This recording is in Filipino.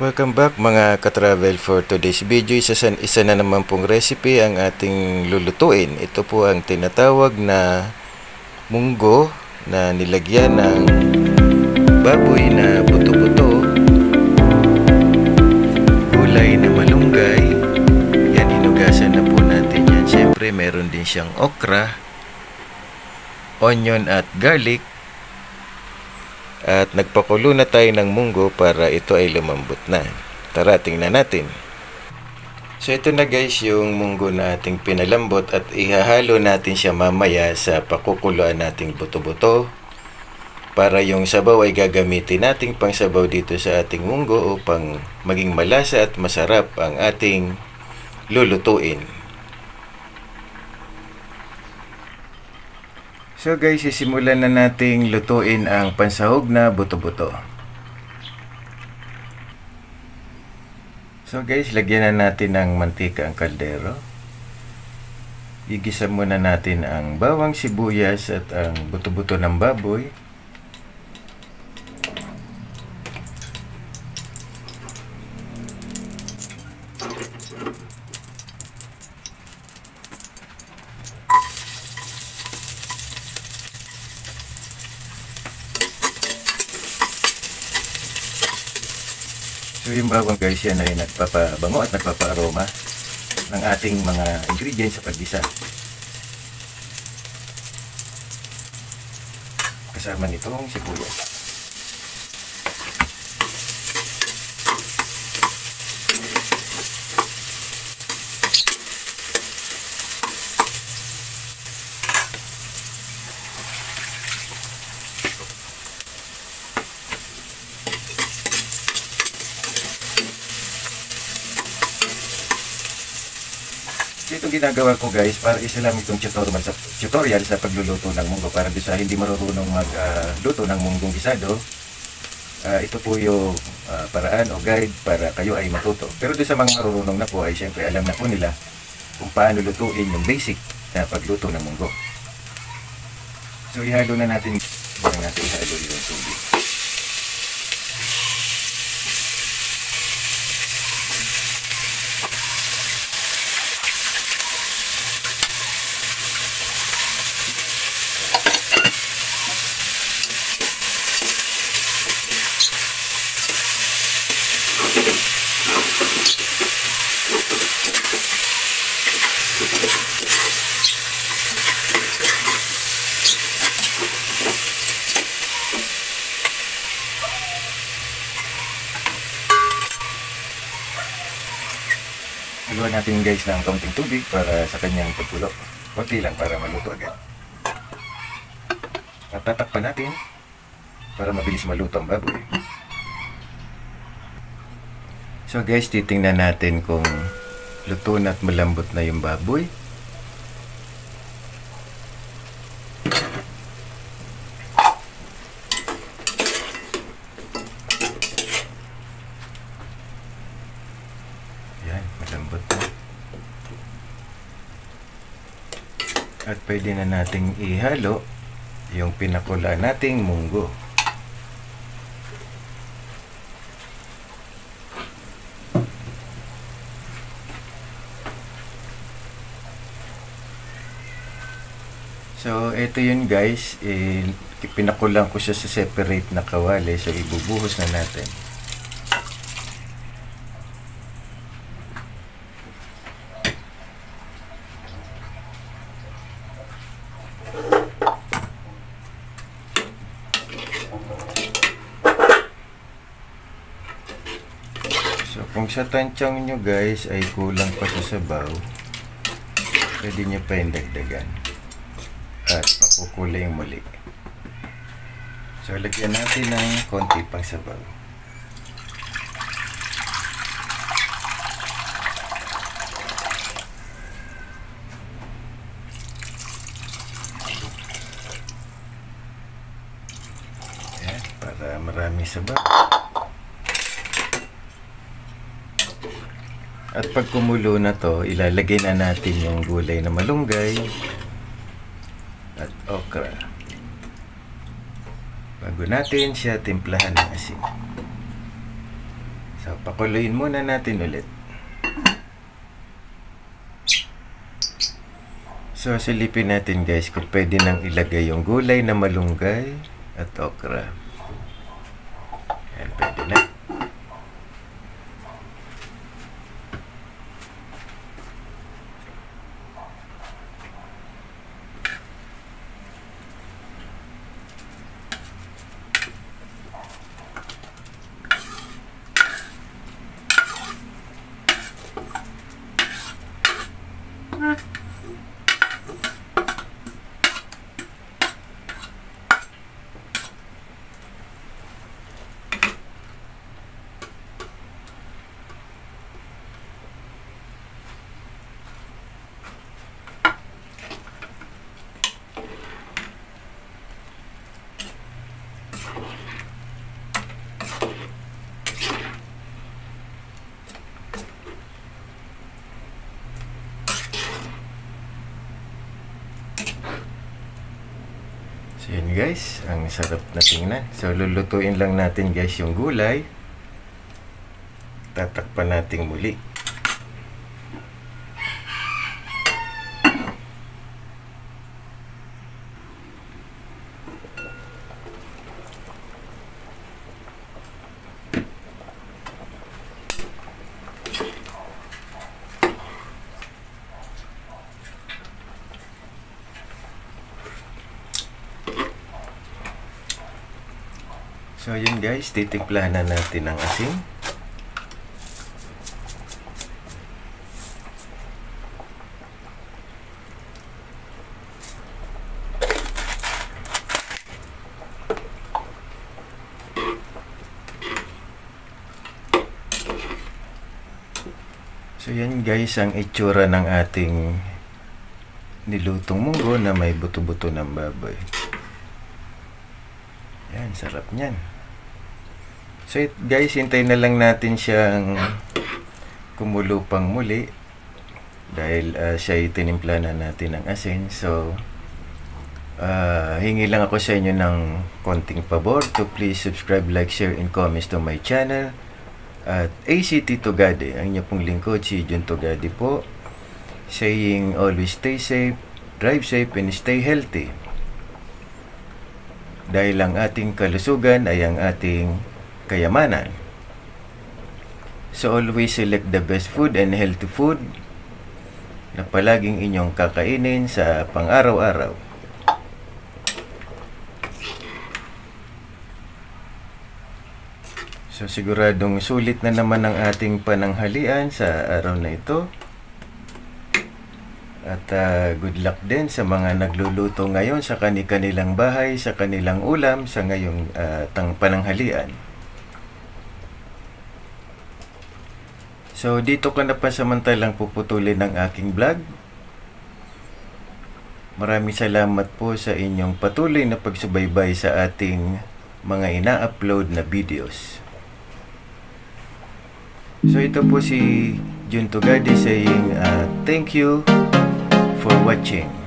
Welcome back mga ka-travel. For today's video, isa na naman pong recipe ang ating lulutuin. Ito po ang tinatawag na munggo na nilagyan ng baboy na buto-buto, gulay na malunggay. Yan, hinugasan na po natin yan. Siyempre meron din siyang okra, onion at garlic. At nagpakulo na tayo ng munggo para ito ay lumambot na. Tara, tingnan natin. So ito na guys yung munggo na ating pinalambot at ihahalo natin siya mamaya sa pakukuluan nating buto-buto para yung sabaw ay gagamitin nating pang sabaw dito sa ating munggo upang maging malasa at masarap ang ating lulutuin. So guys, sisimulan na nating lutuin ang pansahog na buto-buto. So guys, lagyan na natin ng mantika ang kaldero. Igisa muna natin ang bawang sibuyas at ang buto-buto ng baboy. So yung bawang guys, yan ay nagpapabango at nagpapaaroma ng ating mga ingredients sa paggisa. Kasama nitong sibuyas. Itong ginagawa ko guys, para isa lang itong tutorial sa pagluluto ng munggo para sa hindi marunong magluto ng munggong gisado. Ito po yung paraan o guide para kayo ay matuto. Pero doon sa mga marunong na po ay siyempre alam na po nila kung paano lutuin yung basic na pagluto ng munggo. So ihalo na natin, ihalo yung tubig. Haluan natin guys ng kaunting tubig para sa kanyang pagkulo. Kunti lang para maluto agad. At tatakpan natin para mabilis maluto ang baboy. So guys, titingnan natin kung luto na at malambot na yung baboy. Yan, malambot na. At pwede na nating ihalo yung pinakula nating munggo. So, ito yun guys, pinakulang ko siya sa separate na kawali. So, ibubuhos na natin. So, kung sa tansyang nyo guys ay kulang pa sa sabaw, pwede nyo pa yung dagdagan. At pakukulay muli. So, lagyan natin ng konti pang sabaw. Ayan, para maraming sabaw. At pag kumulo na to, ilalagay na natin yung gulay na malunggay at okra. Bago natin siya timplahan ng asin. So, pakuluin muna natin ulit. So, silipin natin guys kung pwede nang ilagay yung gulay na malunggay at okra. Yan, pwede na. So yun guys, ang sarap na tingnan. So lulutuin lang natin guys yung gulay. Tatakpan natin muli. So yun guys, titimplahan na natin ang asin. So yan guys, ang itsura ng ating nilutong munggo na may buto-buto ng baboy. Yan, sarap niyan. So guys, hintayin na lang natin siyang kumulo pang muli dahil siya itinimpla na natin ng asin. So hingi lang ako sa inyo ng konting pabor to please subscribe, like, share, and comments to my channel at ACT Tugade. Ang inyo pong lingkod, si Jun Tugade po, saying always stay safe, drive safe, and stay healthy. Dahil ang ating kalusugan ay ang ating kayamanan. So always select the best food and healthy food na palaging inyong kakainin sa pang-araw-araw. So siguradong sulit na naman ang ating pananghalian sa araw na ito. At good luck din sa mga nagluluto ngayon sa kanilang bahay, sa kanilang ulam, sa ngayong pananghalian. So dito ko na pasamantalang puputulin ang aking vlog. Maraming salamat po sa inyong patuloy na pagsubaybay sa ating mga ina-upload na videos. So ito po si Jun Tugade saying thank you for watching.